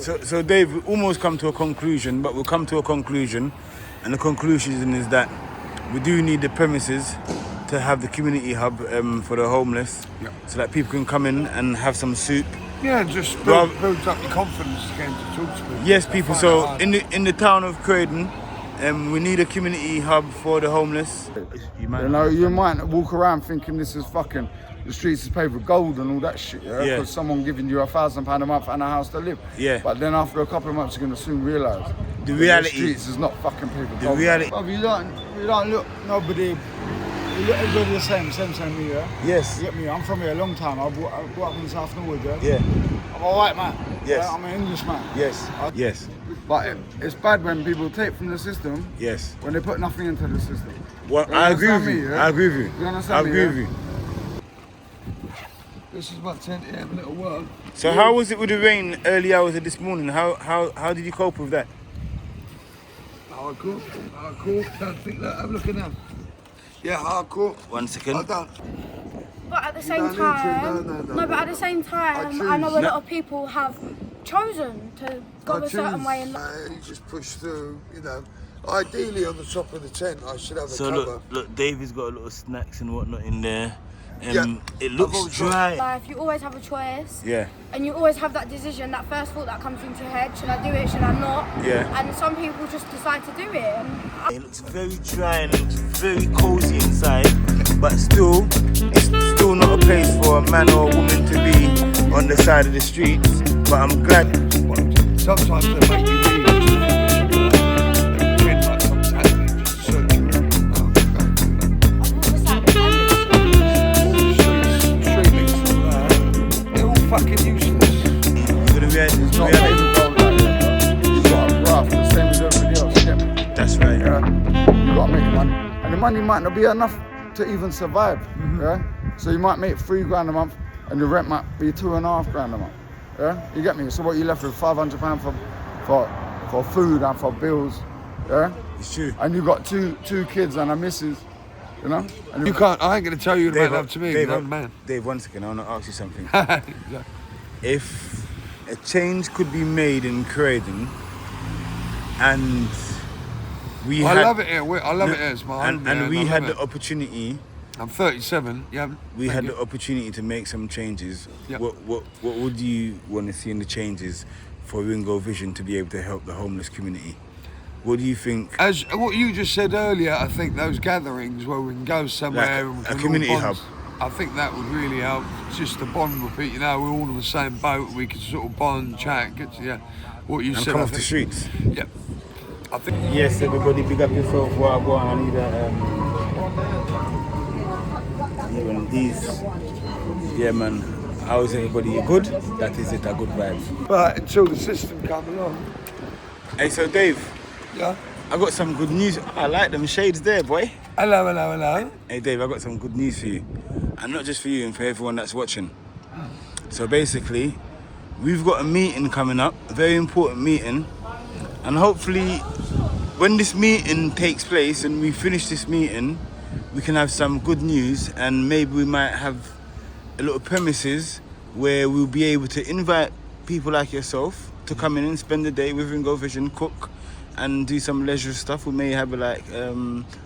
So Dave, we almost come to a conclusion, but we'll come to a conclusion, and the conclusion is that we do need the premises to have the community hub for the homeless, so that people can come in and have some soup. Yeah, just builds up your confidence again to talk to people. Yes, people. So in the town of Croydon, we need a community hub for the homeless. You might walk around thinking this is fucking, the streets is paved with gold and all that shit, because someone giving you £1,000 a month and a house to live. Yeah. But then after a couple of months, you're gonna soon realise the reality. The streets is not fucking paved with gold. The reality. But you don't look nobody. You look everybody the same me, yeah? Yes. You get me? I'm from here a long time. I grew up in South Norwood, yeah? Yeah. I'm a white man. Yes. Yeah? I'm an Englishman. Yes. Yes. But it's bad when people take from the system. Yes. When they put nothing into the system. Well, I agree with you. Yeah? I agree with you. You understand I me? agree with you. This is my tent here, a little world. So how was it with the rain early hours of this morning? How did you cope with that? Hardcore. Don't think that. Have a look at them. Yeah, hardcore. 1 second. I don't. But at the same time, but at the same time, I know a lot of people have chosen to go a certain way in life. You just push through, you know. Ideally, on the top of the tent, I should have a cover. So look, Davey's got a lot of snacks and whatnot in there. Yeah. It looks dry. Life, you always have a choice. Yeah. And you always have that decision, that first thought that comes into your head. Should I do it? Should I not? Yeah. And some people just decide to do it. And It looks very dry and it looks very cozy inside, but still, it's still not a place for a man or a woman to be on the side of the streets. But I'm glad. Sometimes they make you leave. Fucking useless. It's not even gold like that. You've got a rough, the same as everybody else. Yeah. That's right. Yeah. You got to make the money. And the money might not be enough to even survive. Yeah. So you might make £3 a month and the rent might be £2.5 grand a month. Yeah. You get me? So what you left with £500 for food and for bills. Yeah. It's true. And you got two kids and a missus. You know? And you can't, I ain't going to tell you to make love to me, man. Dave, 1 second, I want to ask you something. Yeah. If a change could be made in Croydon and I love it here, it's my home. And we had the opportunity. I'm 37, yeah. We had the opportunity to make some changes. Yep. What would you want to see in the changes for Ringo Vision to be able to help the homeless community? What do you think? As what you just said earlier, I think those gatherings where we can go somewhere, like a community hub. I think that would really help. Just to bond with people, you know, we're all on the same boat. We can sort of bond, chat, get to what you and said. Come off the streets. Yeah, I think. Yes, everybody, big up yourself. While I go on, I need even these. Yeah, man. How is everybody? You good? That is it. A good vibe. But until the system comes along. Hey, so Dave. Yeah. I got some good news. I like them shades there, boy. Hello. Hey Dave, I got some good news for you. And not just for you and for everyone that's watching. So basically, we've got a meeting coming up, a very important meeting. And hopefully, when this meeting takes place and we finish this meeting, we can have some good news and maybe we might have a little premises where we'll be able to invite people like yourself to come in and spend the day with Ringo Vision, cook, and do some leisure stuff. We may have like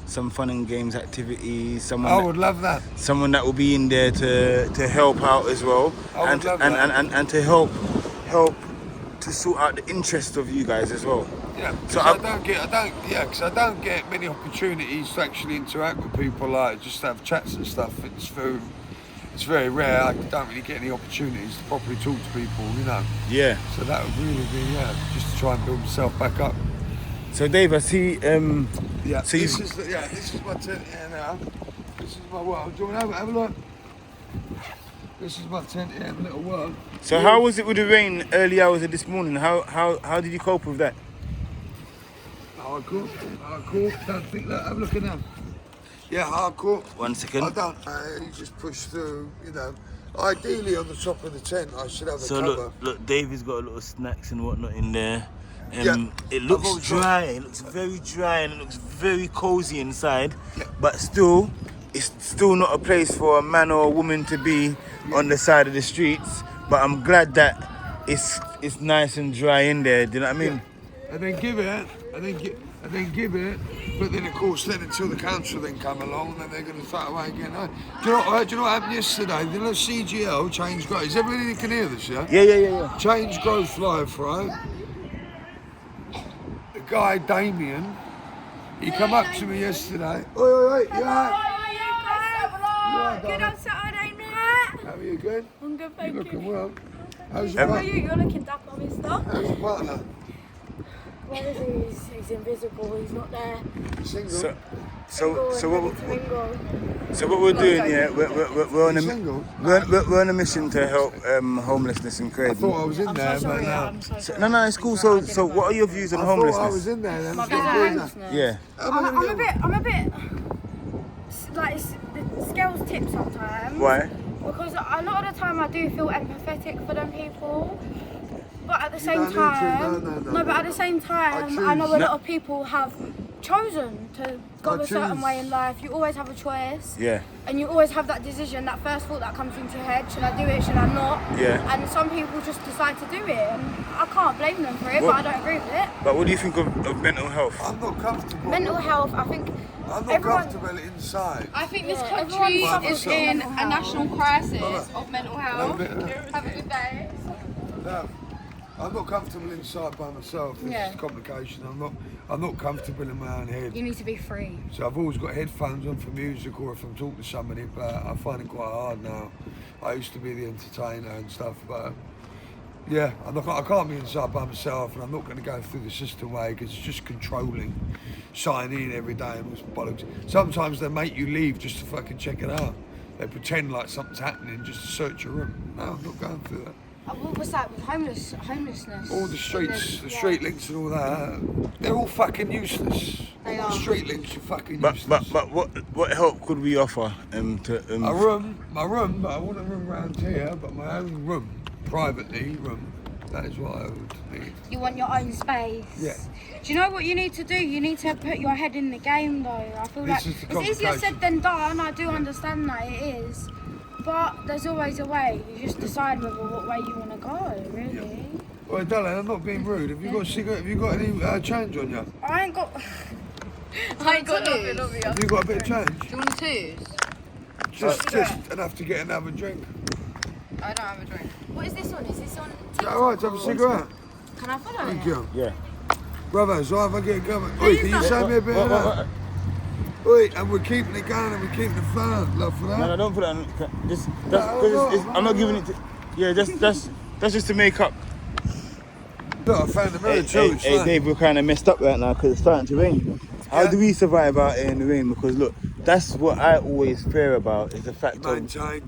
some fun and games activities. I would love that. Someone that will be in there to help out as well, and to help to sort out the interest of you guys as well. Yeah. So I don't get many opportunities to actually interact with people, like just have chats and stuff. It's very rare. I don't really get any opportunities to properly talk to people, you know. Yeah. So that would really be just to try and build myself back up. So Dave, I see. So this is my tent here now. This is my world. Do you want to have a look? This is my tent here, a little world. So how was it with the rain early hours of this morning? How did you cope with that? Hardcore. Don't think that. Have a look at them. Yeah, hardcore. 1 second. I don't. You just push through. You know. Ideally, on the top of the tent, I should have a cover. So look, Davey's got a lot of snacks and whatnot in there. It looks dry. It looks very dry and it looks very cozy inside. Yeah. But still, it's still not a place for a man or a woman to be on the side of the streets. But I'm glad that it's it's nice and dry in there. Do you know what I mean? Yeah. And then give it, but then of course until the council then come along, then they're going to start away again. Do you know what happened yesterday? The little CGL, Change Growth. Is everybody can hear this? Yeah. Yeah. Change Growth Life, right? The guy Damien, he come up to me yesterday. Oi, yeah. Good on Saturday night. How are you? Good. I'm good, thank You're you. looking well. How's How are you? You're looking dapper, mister. How's your partner? Where is he? He's invisible. He's not there. Single. So what we're doing, yeah, we're on a Single? we're on a mission to help homelessness in I Croydon. thought I was in I'm there, so but sorry. no. I'm so sorry. No, it's cool. So what are your views on I thought I was homelessness? in there then. My views on homelessness. Yeah. I'm a bit like the scales tip sometimes. Why? Because a lot of the time I do feel empathetic for them people. But at the same don't need to. time, No. but at the same time, I I know a choose. lot of people have chosen to go I a certain choose. way in life. You always have a choice. Yeah. And you always have that decision, that first thought that comes into your head, should I do it, should I not? Yeah. And some people just decide to do it, and I can't blame them for it, What- but I don't agree with it. But what do you think of mental health? I'm not comfortable. Mental health, I think I'm not everyone- comfortable inside. I think this Yeah, country everyone is suffers in from a mental national health. crisis of mental health. bit, Have a good day. No, I'm not comfortable inside by myself. This Yeah. is complication. I'm not comfortable in my own head. You need to be free. So I've always got headphones on for music or if I'm talking to somebody, but I find it quite hard now. I used to be the entertainer and stuff, but yeah, I can't be inside by myself, and I'm not going to go through the system way because it's just controlling. Sign in every day and all this bollocks. Sometimes they make you leave just to fucking check it out. They pretend like something's happening just to search your room. No, I'm not going through that. What was that with homelessness? All the streets, the Yeah. street links and all that, they're all fucking useless. They All are. the street links are fucking But useless. what help could we offer My room, but I want a room round here, but my own room, privately room. That is what I would need. You want your own space. Yeah. Do you know what you need to do? You need to put your head in the game, though. I feel This like is the it's easier complication. said than done. I do understand that it is, but there's always a way. You just decide what way you want to go, really. Well, darling, I'm not being rude. Have you got a cigarette? Have you got any change on you? I ain't got. I ain't got nothing on me. Have you got a bit of change? Do you want twos? Just enough to get another drink. I don't have a drink. What is this on? Is this on? Is that alright to have a cigarette? Can I follow Thank it? you. Yeah. Brother, so if I get going. Oi, can you send me a bit of that? Oi, and we're keeping it going and we're keeping the fun. Love for that. No, don't put that on. I'm not giving it to. Yeah, that's just to make up. Look, I found the mirror too. It's Hey, fine. Dave, we're kind of messed up right now because it's starting to rain. How Yeah. do we survive out here in the rain? Because look, that's what I always fear about is the fact of Maintain.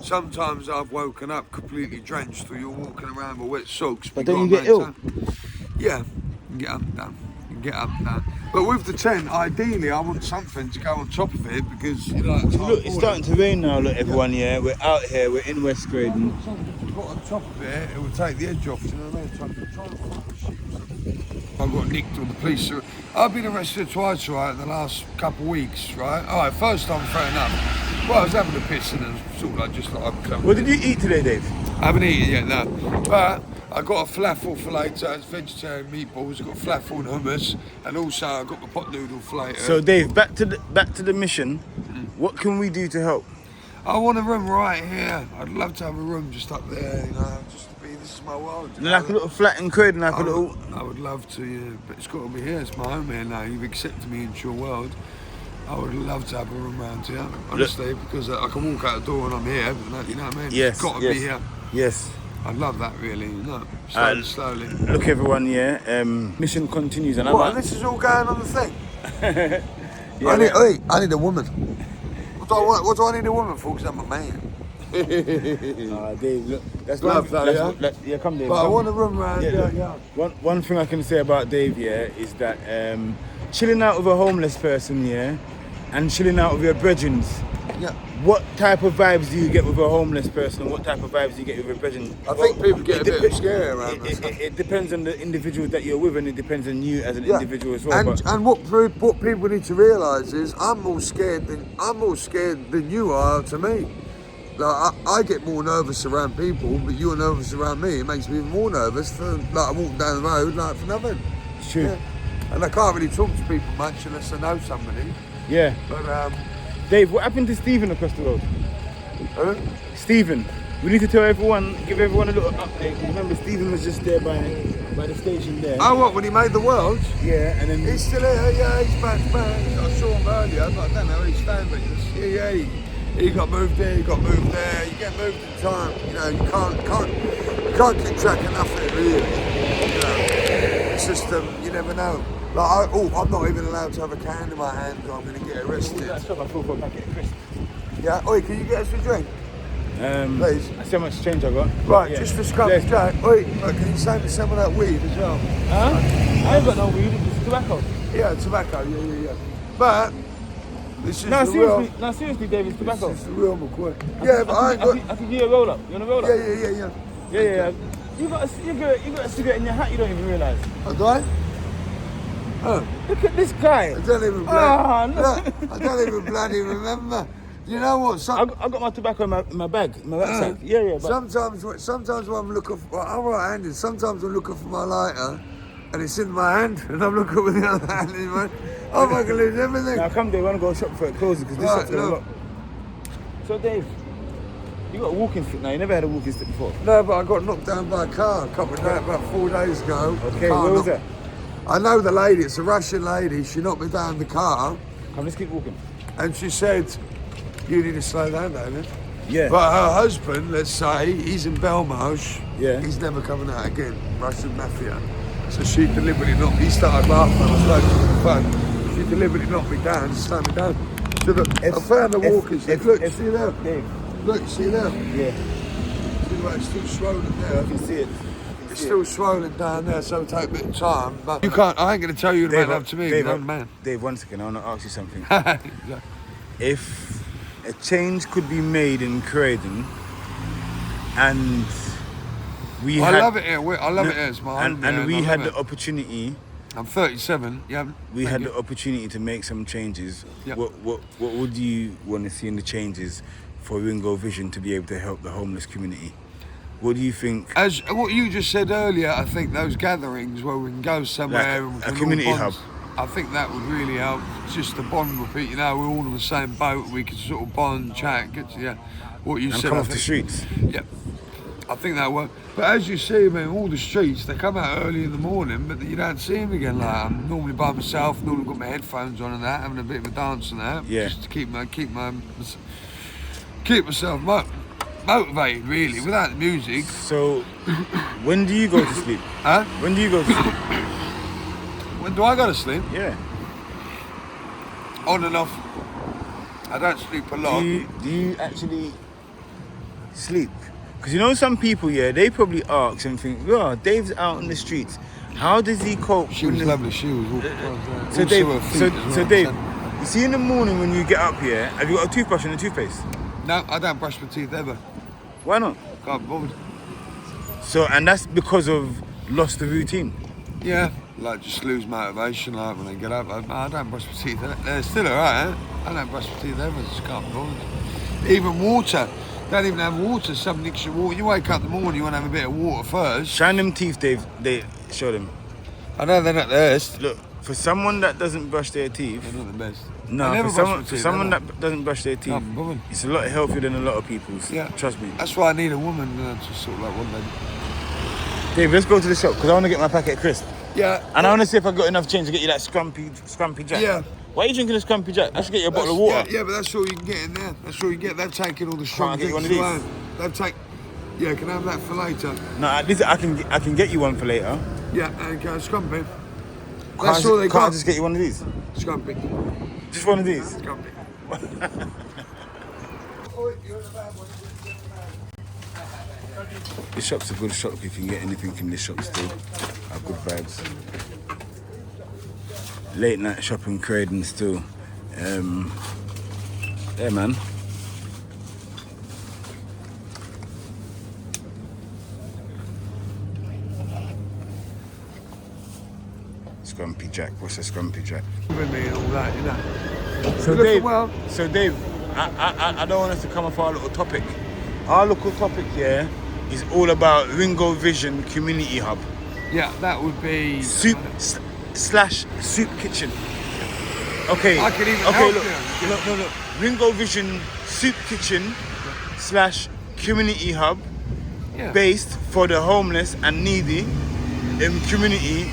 Sometimes I've woken up completely drenched, or you're walking around with wet socks. But you don't gotta you get maintain. Yeah, you can get up and down. You can get up and down. But with the tent, ideally, I want something to go on top of it because you know. look, it's starting to rain now. Look, everyone, yeah, we're out here, we're in West Croydon. Something to put on top of it, it would take the edge off. Do you know what I mean? It's like control shit. I got nicked or the police. I've been arrested twice, right, in the last couple of weeks, right? All right, first time fair enough. Well, I was having a piss and it was sort of like just like I'm What did you eat today, Dave? I haven't eaten yet, no. But I got a falafel for later, it's vegetarian meatballs, I got falafel and hummus, and also I got my pot noodle for later. So, Dave, back to the mission. What can we do to help? I want a room right here. I'd love to have a room just up there, you know, just to be, this is my world. You know? Like a little flat in Croydon, like a I little. would love to, yeah, but it's got to be here. It's my home here now. You've accepted me into your world. I would love to have a room around here, honestly, because I can walk out the door and I'm here. But you know what I mean? Yes, It's got to yes. be here. Yes. I'd love that, really. You know, slowly. Look, everyone, yeah. Mission continues, and What? And this is all going on the thing. Yeah, I need a woman. What do I need a woman for? Because I'm a man. Dave, look, that's Love one. that, That's, yeah, come, Dave. But I come. want a room around Yeah, here. look, one thing I can say about Dave, yeah, is that chilling out with a homeless person, yeah, and chilling out with your brethren. Yeah. What type of vibes do you get with a homeless person, and what type of vibes do you get with a brethren? I think people get a bit depe- scary around that it, stuff. it depends on the individual that you're with, and it depends on you as an individual as well. And what people need to realise is I'm more scared than you are to me. Like I get more nervous around people, but you're nervous around me. It makes me even more nervous. For like I'm walking down the road, like for nothing. It's true. Yeah. And I can't really talk to people much unless I know somebody. Yeah. But Dave, what happened to Stephen across the road? huh? Stephen, we need to tell everyone, give everyone a little update. Remember, Stephen was just there by the station there. Oh, what, when he made the world? Yeah, and then He's still here, yeah, he's back. I saw him earlier, but I don't know where he's standing. Yeah, he got moved there, he got moved there. You get moved in time, you know, you can't keep track of nothing, really. You know, it's just, you never know. Like, I'm not even allowed to have a can in my hand, or I'm going to get arrested. that shop I thought for a packet of crisps. Yeah, oi, can you get us a drink? Please. I see how much change I got. Right, Yeah. just for Scrumpy Jack. Oi, look, can you save me some of that weed as well? Huh? I ain't got no weed, it's tobacco. Yeah, tobacco, yeah. But, this is No, the seriously, real... no, seriously, Dave, it's tobacco. This is the real McCoy. Yeah, but I ain't got... I can give you a roll up. You want a roll up? Yeah. Yeah. You got a cigarette in your hat, you don't even realise. Oh, do I? Oh, Look at this guy. I don't even no. look, I don't even bloody remember. You know what? I got my tobacco in my bag, in my rucksack. Yeah. But Sometimes when I'm looking for... Well, I'm right-handed. Sometimes I'm looking for my lighter and it's in my hand and I'm looking with the other hand in my... I'm going to lose everything. now come, Dave, I want to go shop for it closes because this Right, shop's a lot. So, Dave, you got a walking stick now. You never had a walking stick before. No, but I got knocked down by a car about 4 days ago. Okay, where was that? I know the lady. It's a Russian lady. She knocked me down the car Come, let's keep walking. and she said, "You need to slow down, David." Yeah. But her husband, let's say, he's in Belmarsh. Yeah. He's never coming out again. Russian mafia. So she deliberately knocked me. He started laughing. I was like on the phone. She deliberately knocked me down, just slammed me down. So I found the walkers. Look, see there. Dave. Look, see there. Yeah. See where it's still swollen there. I can see it. It's still swollen down there, so it'll take a bit of time. But you can't. I ain't going to tell you to make love to me. Dave, You're a man. Dave, 1 second. I want to ask you something. Yeah. If a change could be made in Croydon, and we I had, love it here. I love it here. It's my home. and we I had love the it. opportunity. I'm 37. Yeah. We thank had you. the opportunity to make some changes. Yep. What would you want to see in the changes for Ringo Vision to be able to help the homeless community? What do you think? As what you just said earlier, I think those gatherings where we can go somewhere and we a can community all bond, hub. I think that would really help. Just the bond with people. You know, we're all in the same boat. We can sort of bond, chat, get to, yeah. What you And said. come I off the think- streets. Yeah. I think that works. But as you see, I mean, all the streets, they come out early in the morning, but you don't see them again. Like, I'm normally by myself, normally got my headphones on and that, having a bit of a dance and that. Yeah. Just to keep myself motivated, really, without the music. So, when do you go to sleep? Huh? When do you go to sleep? When do I go to sleep? Yeah. On and off. I don't sleep a lot. Do you actually sleep? Because you know some people, yeah, they probably ask and think, "Oh, Dave's out in the streets. How does he cope?" She with was the-" lovely. She was all So Dave, her feet so, as well, so Dave, you see in the morning when you get up here, have you got a toothbrush and a toothpaste? No, I don't brush my teeth ever. Why not? Can't be bothered. So, and that's because of lost the routine. Yeah, like just lose motivation. Like when they get up, I don't brush my teeth. They're still alright. Eh? I don't brush my teeth ever. Just can't be bothered. Even water. Don't even have water. Some nicks your water. You wake up in the morning, you want to have a bit of water first. Shine them teeth, Dave. They show them. I know they're not the best. Look, for someone that doesn't brush their teeth, They're not the best. I no, never for brush someone, my for teeth, someone ever. that doesn't brush their teeth, Can't be bothered. it's a lot healthier than a lot of people's. Yeah. Trust me. That's why I need a woman to sort of like one day. Dave, let's go to the shop because I want to get my packet of crisps. Yeah. And I want to see if I got enough change to get you that scrumpy jack. Yeah. Why are you drinking a scrumpy jack? I should get you a bottle of water. Yeah, but that's all you can get in there. That's all you get. They've taken all the strong I get you drinks one of away. They've taken. Yeah, can I have that for later? No, at least I can get you one for later. Yeah, and Scrumpy. Can't That's all they can't I got. just get you one of these? Scrumpy. Just one of these? Scrumpy. This shop's a good shop. You can get anything in this shop still. Have good vibes. Late night shopping Croydon still. Yeah, man. Scrumpy Jack. What's a Scrumpy Jack? With me and all that, you know. So Looking Dave, well. I don't want us to come off our little topic. our local topic here is all about Ringo Vision Community Hub. Yeah, that would be Slash soup kitchen. Okay. I could even okay. help you. Look. Ringo Vision soup kitchen slash community hub based for the homeless and needy in community,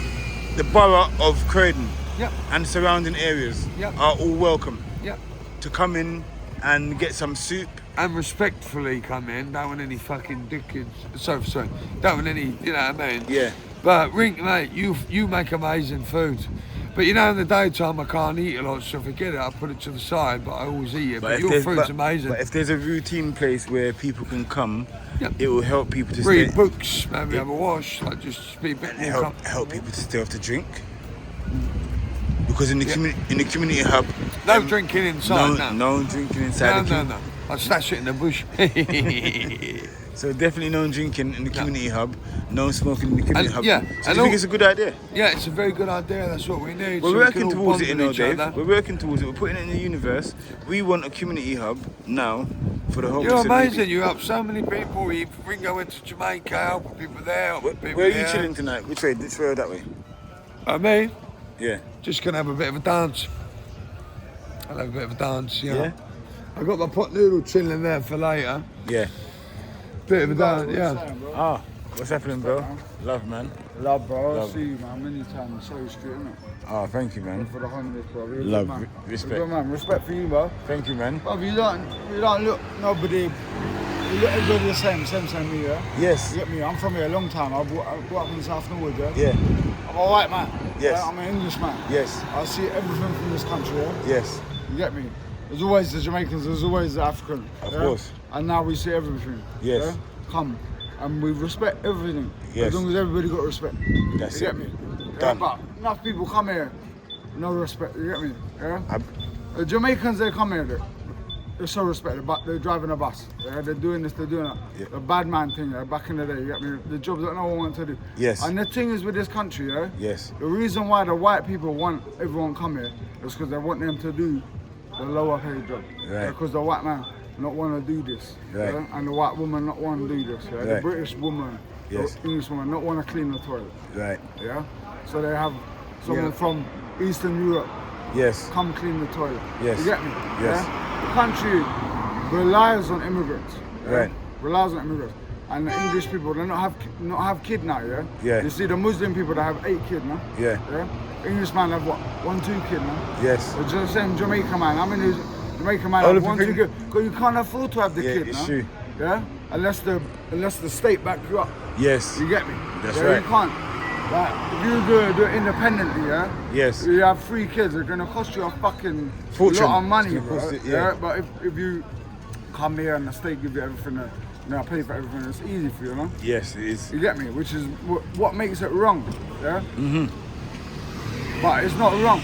the borough of Croydon and surrounding areas are all welcome to come in and get some soup. And respectfully come in, don't want any fucking dickheads. Sorry, don't want any, you know what I mean? Yeah. But Rink, mate, you make amazing food. But you know, in the daytime I can't eat a lot, so forget it. I put it to the side, but I always eat it. But your food's amazing. But if there's a routine place where people can come, it will help people to read stay. books, maybe have a wash, like just be a bit more. Help people to stay off the drink. Because in the community hub, no drinking inside. No drinking inside. No. I stash it in the bush. So definitely no drinking in the community hub, no smoking in the community hub. Yeah, so do you think it's a good idea? Yeah, it's a very good idea. That's what we need. We're so working we can all towards bond it, you know, with each Dave. other. We're working towards it. We're putting it in the universe. We want a community hub now for the homeless. You're amazing. You help so many people. Ringo went to Jamaica, helping people there. Where are you chilling tonight? Which way? This way or that way? Me? Yeah. Just gonna have a bit of a dance. I'll have a bit of a dance, Yeah. I got my pot noodle chilling there for later. Yeah. Bit of a dance, yeah. Ah, what's happening, bro? Love, man. Love, bro. Love. I see you, man. Many times. So street, innit? Oh, thank you, man. For the homeless, bro. You're Love, good, man. respect. You're good, man. Respect for you, bro. Thank you, man. Bro, you don't look nobody. You look everybody the same me, yeah? Yes. You get me? I'm from here a long time. I grew up in South Norwood, yeah? Yeah. I'm a white man. Yes. Yeah? I'm an Englishman. Yes. I see everything from this country, yeah? Yes. You get me? There's always the Jamaicans, there's always the African. Of yeah? course. And now we see everything. Yes. Yeah? Come. And we respect everything. Yes. As long as everybody got respect. That's you it. get me? Done. Yeah, but enough people come here, no respect. You get me? Yeah? The Jamaicans, they come here, they're so respected, but they're driving a bus. Yeah? They're doing this, they're doing that. Yeah. The bad man thing, yeah? Back in the day, you get me? The jobs that no one wants to do. Yes. And the thing is with this country, yeah? Yes. The reason why the white people want everyone come here is because they want them to do the lower paid job. Right. Because the white man not want to do this. Right. Yeah? And the white woman not want to do this. Yeah? The Right. British woman, Yes. the English woman not want to clean the toilet. Right. Yeah? So they have someone from Eastern Europe Yes. come clean the toilet. Yes. You get me? Yes. Yeah? The country relies on immigrants. Yeah? Right. Relies on immigrants. And the English people, they not have kid now, yeah? Yeah. You see the Muslim people that have 8 kids now. Yeah. Yeah? English man have what? 1, 2 kids now. Yes. It's just the same Jamaica man. I mean, Jamaica man All have the 1, 2 people- kids. Because you can't afford to have the Yeah, kid it's now. true. Yeah? Unless the state back you up. Yes. You get me? That's yeah, right. You can't. Like, if you do it independently, yeah? Yes. You have 3 kids, it's gonna cost you a fucking Fortune. lot of money, It's gonna bro. cost it, yeah. But if you come here and the state give you everything, pay for everything, it's easy for you, no? Yes, it is. You get me? Which is what makes it wrong, yeah? Mm-hmm. But it's not wrong.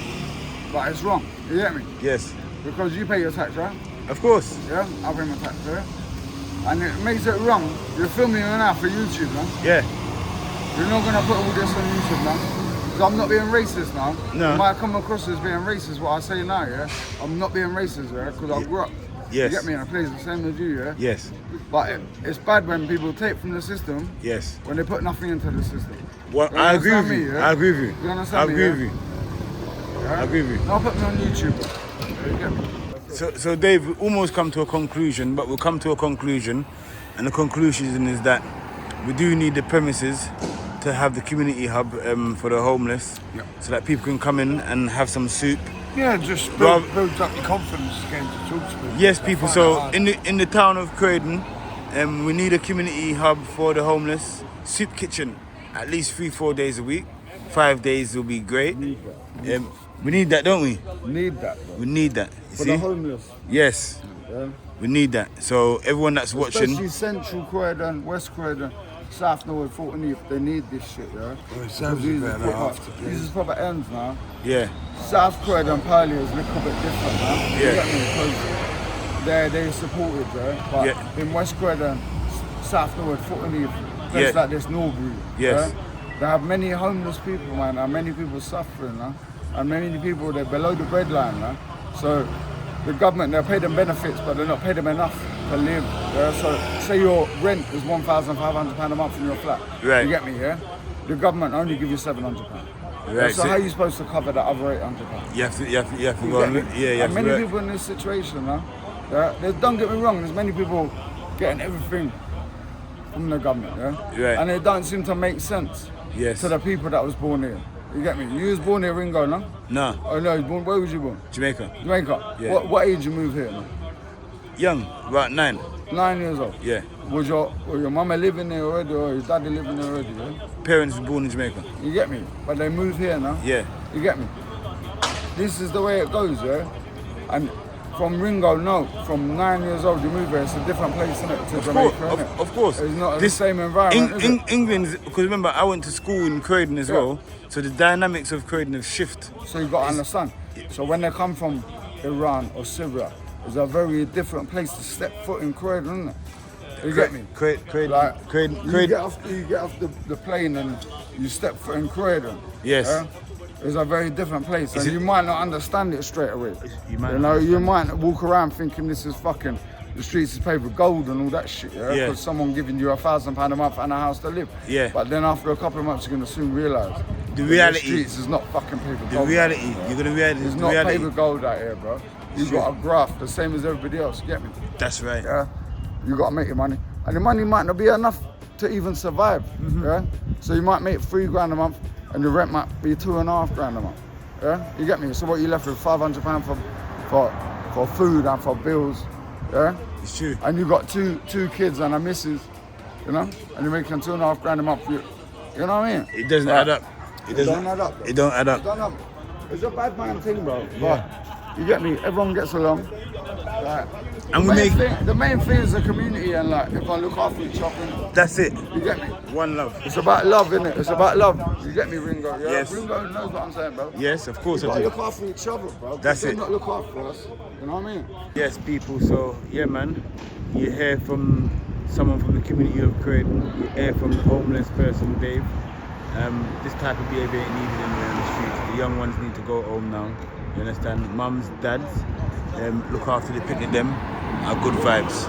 But it's wrong. You get me? Yes. Because you pay your tax, right? Of course. Yeah? I pay my tax, yeah? And it makes it wrong. You're filming it now for YouTube, man. Yeah. You're not gonna put all this on YouTube now. Because I'm not being racist now. No. It might come across as being racist what I say now, yeah? I'm not being racist, yeah? Because I grew up. Yes. You get me? And I play the same as you, yeah? Yes. But it's bad when people take from the system Yes. when they put nothing into the system. Well, You I agree with understand you. me, yeah? I agree with you. You I understand me, agree yeah? with you. Yeah? I agree with you. Don't put me on YouTube. Yeah, you get me? So Dave, we almost come to a conclusion, but we'll come to a conclusion. And the conclusion is that we do need the premises to have the community hub for the homeless, so that people can come in and have some soup. Yeah, just Well- builds up your confidence again to talk to people. Yes, people. I find So it hard. in the town of Croydon, we need a community hub for the homeless. Soup kitchen, at least 3-4 days a week. 5 days will be great. We need that, don't we? Need that, bro. We need that. You For see? the homeless. Yes, Yeah? we need that. So everyone that's watching, Especially Central Croydon, West Croydon, South Norwood, Fulton Heath, they need this shit, yeah? Well, it sounds Because about proper- after These is proper ends now. yeah, South Croydon, Purley is a little bit different now. You Yeah. get me? Because they're supported, yeah? But Yeah. in West Croydon, South Norwood, Fulton Heath, places Yeah. like this, Norbury, Yes. yeah? They have many homeless people, man, and many people suffering, now. And many people, they're below the breadline, now. So the government, they'll pay them benefits, but they're not paying them enough. to live. Yeah? So say your rent is £1,500 a month in your flat. Right. You get me, yeah? The government only give you £700. Right. So how are you supposed to cover that other £800? You have to You go get on. me? Yeah, you have And to many work. people in this situation, don't get me wrong, there's many people getting everything from the government, yeah? Right. And it don't seem to make sense Yes. to the people that was born here. You get me? You was born here, Ringo, no? No, Oh no, you was born, where was you born? Jamaica. Jamaica. Yeah. What age you moved here, man? Young, about 9. 9 years old. Yeah. Was your mama living there already or your daddy living there already, yeah? Parents were born in Jamaica. You get me? But they moved here now. Yeah. You get me? This is the way it goes, yeah? And from Ringo, no, from 9 years old you move here, it's a different place, isn't it, to Jamaica, innit? Of course. It's not the same environment, is it? England, because remember, I went to school in Croydon as Yeah. well, so the dynamics of Croydon have shifted. So you got to understand. So when they come from Iran or Syria, it's a very different place to step foot in Croydon, isn't it? You get me? Croydon. Like, Croydon. you get off the plane and you step foot in Croydon. Yes. Yeah? It's a very different place, and it- you might not understand it straight away. You might You not know, you might walk around thinking this is fucking, the streets is paved with gold and all that shit, yeah? Yeah. Because someone giving you £1,000 a month and a house to live. Yeah. But then after a couple of months, you're gonna soon realise The that reality- the streets is not fucking paved with The gold. reality, you're gonna realize It's the not reality. paved with gold out here, bro. You Sure. got a graft, the same as everybody else. You get me? That's right. Yeah. You got to make your money, and the money might not be enough to even survive. Yeah. So you might make £3 a month, and the rent might be £2,500 a month. Yeah. You get me? So what you left with £500 for food and for bills. Yeah. It's true. And you got two kids and a missus, you know, and you're making £2,500 a month. You know what I mean? It doesn't Right. add up. It doesn't don't add up, bro. It don't add up. Don't know. It's a bad man thing, bro. But you get me? Everyone gets along. Like, And the main thing is the community and like everyone look after each other. That's it. You get me? One love. It's about love, isn't it? It's about love. You get me, Ringo? Yeah? Yes. Ringo knows what I'm saying, bro. Yes, of course We I gotta do. look after each other, bro. That's They it. not look after us. You know what I mean? Yes, people. So yeah, man. You hear from someone from the community of Croydon. You hear from the homeless person, Dave. This type of behaviour ain't needed anywhere on the streets. The young ones need to go home now. You understand? Mums, dads, look after the picnic them. Are good vibes.